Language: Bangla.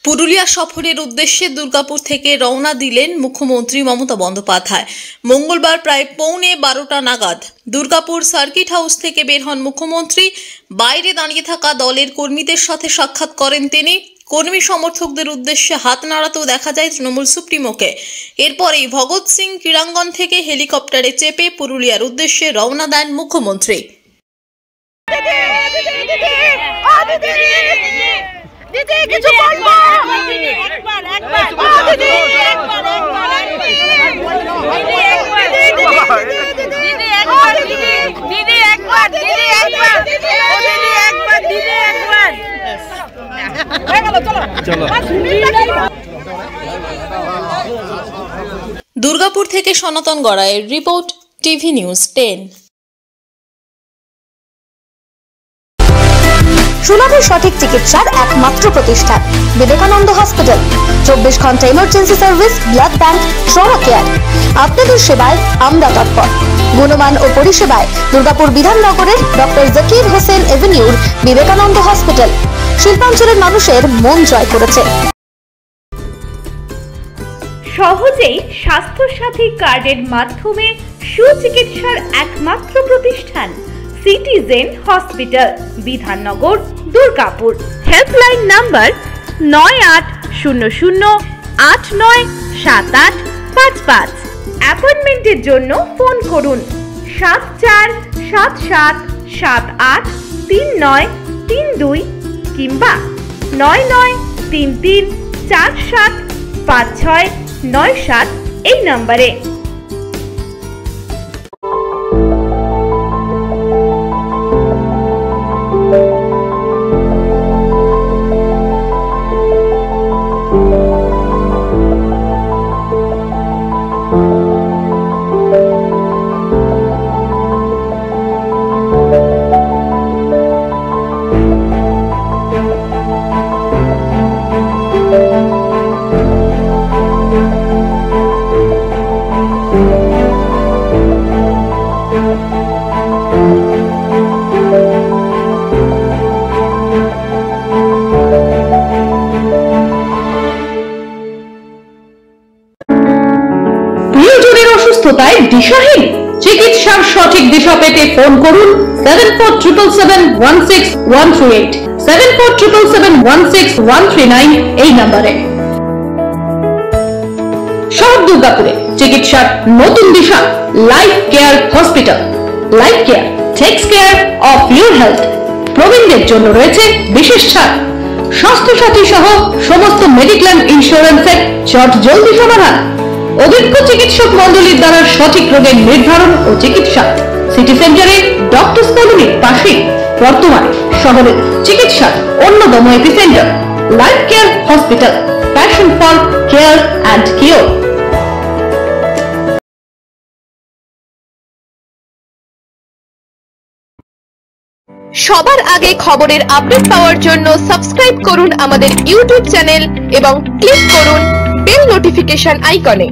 পুরুলিয়া সফরের উদ্দেশ্যে দুর্গাপুর থেকে রওনা দিলেন মুখ্যমন্ত্রী মমতা বন্দ্যোপাধ্যায়। মঙ্গলবার প্রায় 11:15 নাগাদ দুর্গাপুর সার্কিট হাউস থেকে বের হন মুখ্যমন্ত্রী। বাইরে দাঁড়িয়ে থাকা দলের কর্মীদের সাথে সাক্ষাৎ করেন তিনি। কর্মী সমর্থকদের উদ্দেশ্যে হাত নাড়াতেও দেখা যায় তৃণমূল সুপ্রিমোকে। এরপরেই ভগৎ সিং ক্রীড়াঙ্গন থেকে হেলিকপ্টারে চেপে পুরুলিয়ার উদ্দেশ্যে রওনা দেন মুখ্যমন্ত্রী। দুর্গাপুর থেকে সনাতন গড়াইয়ের রিপোর্ট, টিভি নিউজ 10। সুলভে সঠিক চিকিৎসার একমাত্র প্রতিষ্ঠান বিবেকানন্দ হসপিটাল। 24 ঘন্টা emergency service, blood bank, trauma care. আপনাদের সেবায় আমরা তৎপর। গুণমান ও পরিষেবায় দুর্গাপুর বিধাননগরের ডক্টর জাকির হোসেন এভিনিউর বিবেকানন্দ হসপিটাল শিল্পাঞ্চলের মানুষের মন জয় করেছে। সহজেই স্বাস্থ্যসাথী কার্ডের মাধ্যমে সুচিকিৎসার একমাত্র প্রতিষ্ঠান citizen hospital, Bidhannagar, Durgapur. Helpline number 9800897855। অ্যাপয়েন্টমেন্টের জন্য ফোন করুন 7477783932 কিংবা 9933475697 এই নম্বরে। অসুস্থতায় দিশাহীন, চিকিৎসার সঠিক দিশা পেতে ফোন করুন 7477716138, 7477716139 এই নম্বরে। শহর দুর্গাপুরে চিকিৎসার নতুন দিশা life care hospital. Life care takes care of your health. প্রবীণদের জন্য রয়েছে বিশেষ ছাড়। স্বাস্থ্যসাথী সহ সমস্ত মেডিক্লেম ইন্স্যুরেন্সের জলদি সমাধান। অভিজ্ঞ চিকিৎসক মন্ডলীর দ্বারা সঠিক রোগের নির্ধারণ ও চিকিৎসা। সিটি সেন্টারে ডক্টরস কলোনির পাশে বর্তমানে শহরের চিকিৎসার অন্যতম epicentre life care hospital, passion for care and cure. সবার আগে খবরের আপডেট পাওয়ার জন্য সাবস্ক্রাইব করুন আমাদের ইউটিউব চ্যানেল এবং ক্লিক করুন বেল নোটিফিকেশন আইকনে।